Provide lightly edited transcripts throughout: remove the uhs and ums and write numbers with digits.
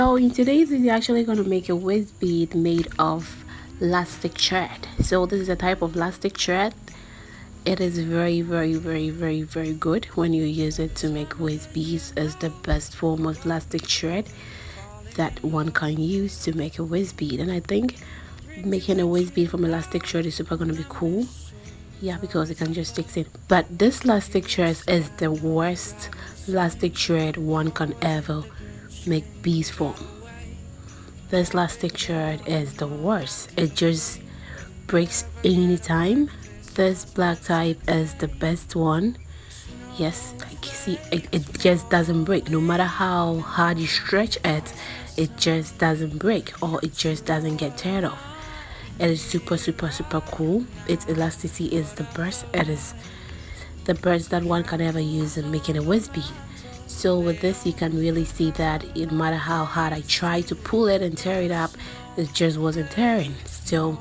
So in today's video, actually going to make a waist bead made of elastic thread. So this is a type of elastic thread. It is very good when you use it to make waist beads. It's the best form of elastic thread that one can use to make a waist bead. And I think making a waist bead from elastic thread is super going to be cool. Yeah, because it can just stick in. But this elastic thread is the worst elastic thread one can ever make beads from. This elastic thread is the worst. It just breaks anytime. This black type is the best one. Yes, like you see, it just doesn't break. No matter how hard you stretch it, it just doesn't break, or it just doesn't get teared off. It is super cool. Its elasticity is the best. It is the best that one can ever use in making a waist bead. So with this, you can really see that no matter how hard I tried to pull it and tear it up, it just wasn't tearing. So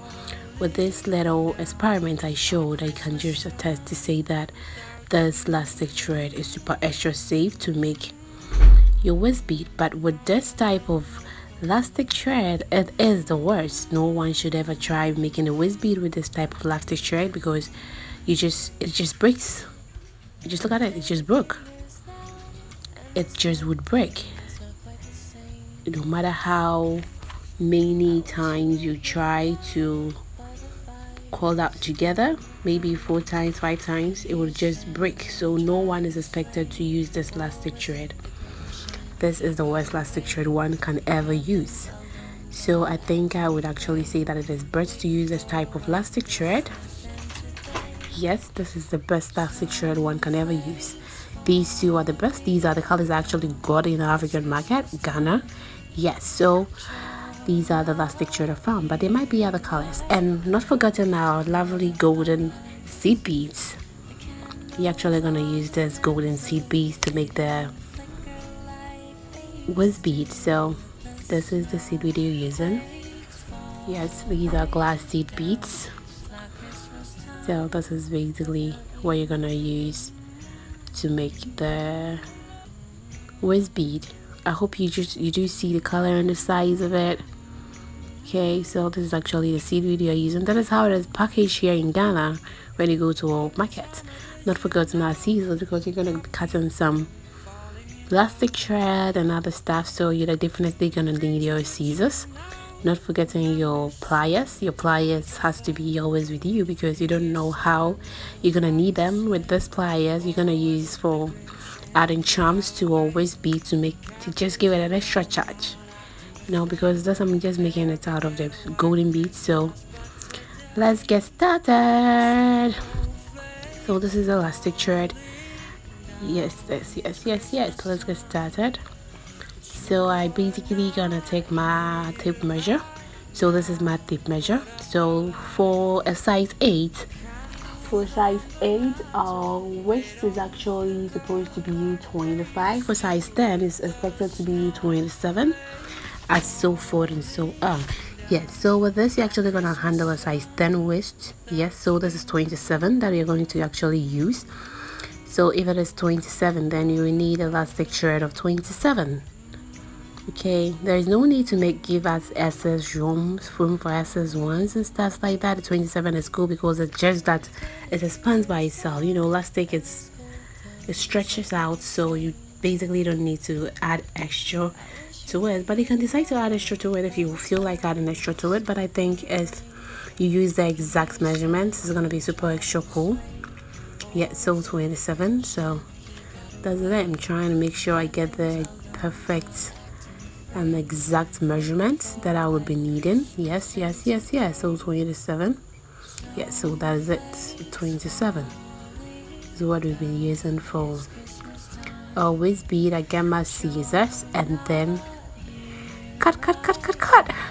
with this little experiment I showed, I can just attest to say that this elastic thread is super extra safe to make your waist bead. But with this type of elastic thread, it is the worst. No one should ever try making a waist bead with this type of elastic thread, because it just breaks. Just look at it, it just broke. It just would break. No matter how many times you try to call that together, maybe 4 times, 5 times, it will just break. So no one is expected to use this elastic thread. This is the worst elastic thread one can ever use. So I think I would actually say that it is best to use this type of elastic thread. Yes, this is the best elastic thread one can ever use. These two are the best. These are the colors I actually got in the African market, Ghana. Yes, so these are the elastic thread I found, but there might be other colors. And not forgetting our lovely golden seed beads. You're actually gonna use this golden seed beads to make the waist bead. So this is the seed bead you're using. Yes, these are glass seed beads. So this is basically what you're gonna use to make the waist bead. I hope you do see the color and the size of it. Okay, so this is actually the seed bead you're using. That is how it is packaged here in Ghana when you go to our market. Not forgetting our scissors, because you're gonna be cutting some elastic thread and other stuff, so you're definitely gonna need your scissors. Not forgetting your pliers. Your pliers has to be always with you, because you don't know how you're gonna need them. With this pliers you're gonna use for adding charms to a waist bead to just give it an extra charge, because that's, I'm just making it out of the golden beads. So let's get started. So this is elastic thread. Yes, let's get started. So I basically gonna take my tape measure. So this is my tape measure. So for a size 8, our waist is actually supposed to be 25. For size 10, it's expected to be 27, and so forth and so on. Yes, so with this, you're actually gonna handle a size 10 waist. Yes, so this is 27 that you're going to actually use. So if it is 27, then you will need elastic thread of 27. Okay, there is no need to give us excess room for excess ones and stuff like that. The 27 is cool because it's just that it expands by itself. Elastic, it stretches out, so you basically don't need to add extra to it. But you can decide to add extra to it if you feel like adding extra to it. But I think if you use the exact measurements, it's gonna be super extra cool. Yeah, so 27. So that's it. I'm trying to make sure I get the perfect and exact measurement that I would be needing. Yes. So 27. Yeah, so that is it. 27 is what we've been using for our waist bead. I get my scissors and then cut.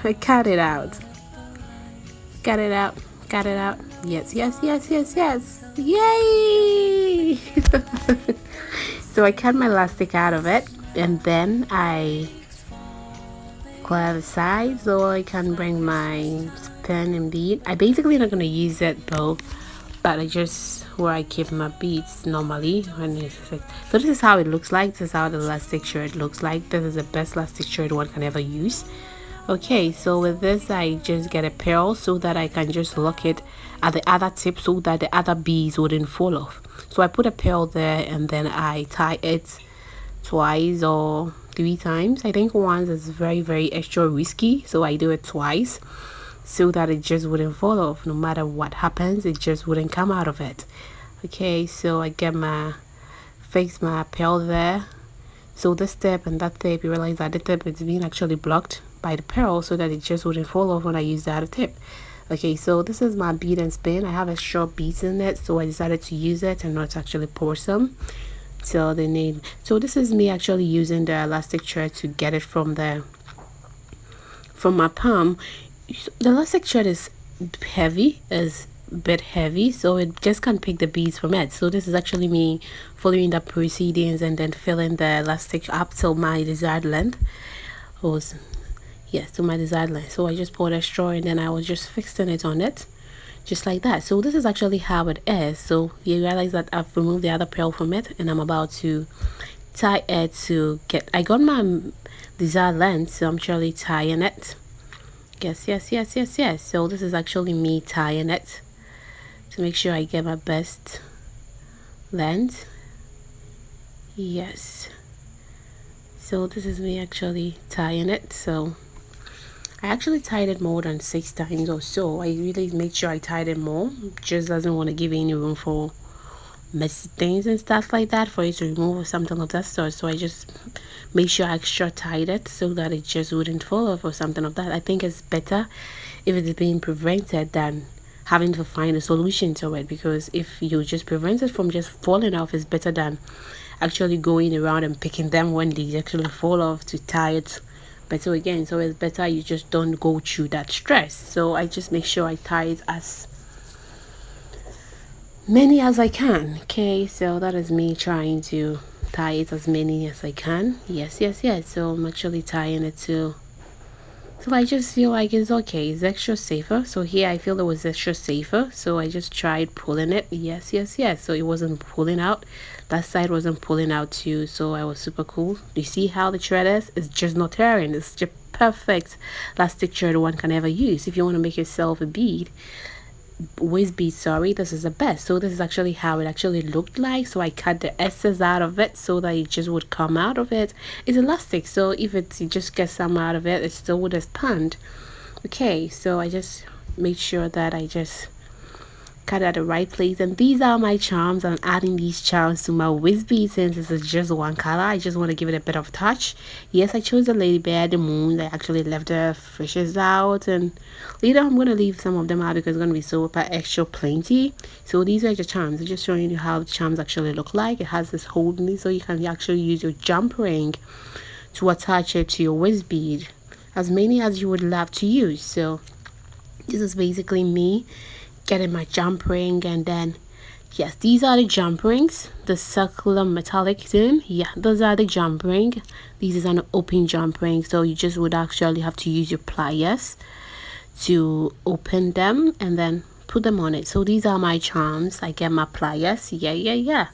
I cut it out. Yes. Yay! So I cut my elastic out of it, and then I clear the side so I can bring my pin and bead. I basically not going to use it though, that I just where I keep my beads normally. And so this is how it looks like. This is how the elastic shirt looks like. This is the best elastic shirt one can ever use. Okay, so with this I just get a pearl so that I can just lock it at the other tip so that the other beads wouldn't fall off. So I put a pearl there and then I tie it twice or 3 times. I think once is very extra risky, so I do it twice so that it just wouldn't fall off. No matter what happens, it just wouldn't come out of it. Okay, so I get fix my pearl there. So this tip and that tip, you realize that the tip is being actually blocked by the pearl so that it just wouldn't fall off when I use the other tip. Okay, so this is my bead and spin. I have a short beads in it, so I decided to use it and not actually pour some. So this is me actually using the elastic thread to get it from my palm. The elastic thread is heavy, is a bit heavy, so it just can't pick the beads from it. So this is actually me following the proceedings and then filling the elastic up till my desired length. Yes, to my desired length. So I just poured a straw and then I was just fixing it on it, just like that. So this is actually how it is. So you realize that I've removed the other pearl from it and I'm about to tie it to get, I got my desired length, so I'm actually tying it. Yes. So this is actually me tying it to make sure I get my best length. Yes, so this is me actually tying it. So I actually tied it more than 6 times or so. I really made sure I tied it more. Just doesn't want to give any room for messy things and stuff like that for it to remove or something of that sort. So I just made sure I extra tied it so that it just wouldn't fall off or something of that. I think it's better if it's being prevented than having to find a solution to it, because if you just prevent it from just falling off, it's better than actually going around and picking them when they actually fall off to tie it better again. So it's better you just don't go through that stress. So I just make sure I tie it as many as I can. Okay, so that is me trying to tie it as many as I can. Yes. So I'm actually tying it to, so I just feel like it's okay, it's extra safer. So here I feel it was extra safer, so I just tried pulling it. Yes. So it wasn't pulling out, that side wasn't pulling out too, so I was super cool. You see how the thread is? It's just not tearing. It's just perfect elastic thread one can ever use if you want to make yourself a bead, waist bead, sorry. This is the best. So this is actually how it actually looked like. So I cut the excess out of it so that it just would come out of it. It's elastic, so if you just get some out of it, it still would expand. Okay, so I just made sure that I just cut at the right place. And these are my charms. I'm adding these charms to my waist bead since this is just one color. I just want to give it a bit of touch. Yes, I chose the ladybird, the moon. I actually left the fishes out, and later I'm going to leave some of them out because it's going to be super extra plenty. So these are the charms. I'm just showing you how the charms actually look like. It has this hole in it, so you can actually use your jump ring to attach it to your waist bead, as many as you would love to use. So this is basically me getting my jump ring. And then yes, these are the jump rings, the circular metallic thing. Yeah, those are the jump ring. This is an open jump ring, so you just would actually have to use your pliers to open them and then put them on it. So these are my charms. I get my pliers, yeah,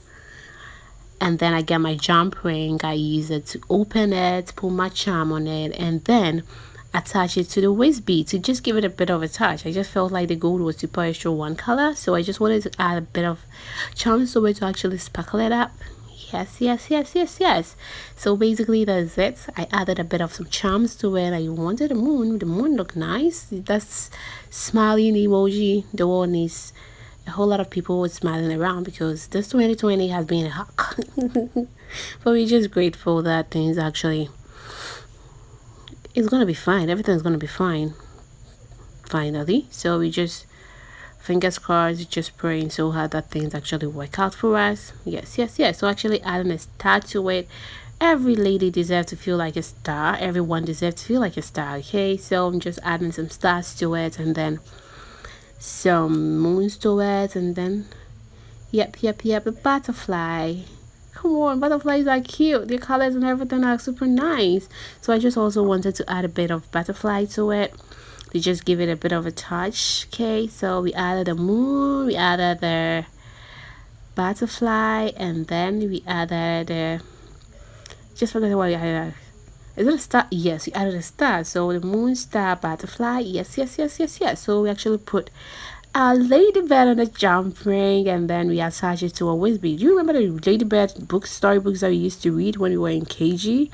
and then I get my jump ring. I use it to open it, put my charm on it, and then attach it to the waist bead to just give it a bit of a touch. I just felt like the gold was super extra one color, so I just wanted to add a bit of charms to it to actually sparkle it up. Yes. So basically that's it. I added a bit of some charms to it. I wanted the moon looked nice. That's smiling emoji. The one is a whole lot of people were smiling around because this 2020 has been a hawk. But we're just grateful that things actually, it's gonna be fine. Everything's gonna be fine finally. So we just, fingers crossed, just praying so hard that things actually work out for us. Yes. So actually adding a star to it. Every lady deserves to feel like a star. Everyone deserves to feel like a star. Okay, so I'm just adding some stars to it, and then some moons to it, and then yep, a butterfly. Come on, butterflies are cute. Their colors and everything are super nice. So I just also wanted to add a bit of butterfly to it. to just give it a bit of a touch. Okay, so we added the moon, we added the butterfly, and then we added just forget what we added. Is it a star? Yes, we added a star. So the moon, star, butterfly. Yes, yes, yes, yes, yes. So we actually put a ladybird on a jump ring, and then we attach it to a waistbead. Do you remember the ladybird books, storybooks that we used to read when we were in KG?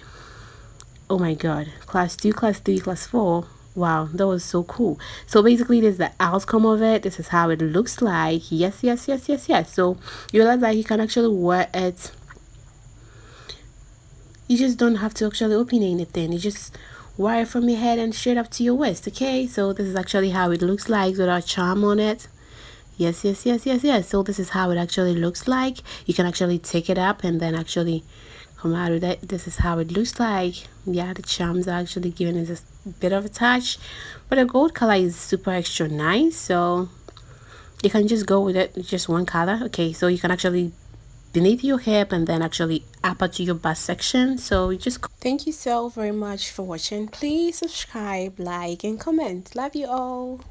Oh my god, class 2, class 3, class 4. Wow, that was so cool. So basically this is the outcome of it. This is how it looks like. Yes, yes, yes, yes, yes. So you realize that you can actually wear it. You just don't have to actually open anything. You just wear it from your head and straight up to your waist. Okay, so this is actually how it looks like with our charm on it. Yes, yes, yes, yes, yes. So this is how it actually looks like. You can actually take it up and then actually come out with it. This is how it looks like. Yeah, the charms are actually giving it a bit of a touch, but the gold color is super extra nice, so you can just go with it, just one color. Okay, so you can actually beneath your hip and then actually upper to your bust section. So you just thank you so very much for watching. Please subscribe, like, and comment. Love you all.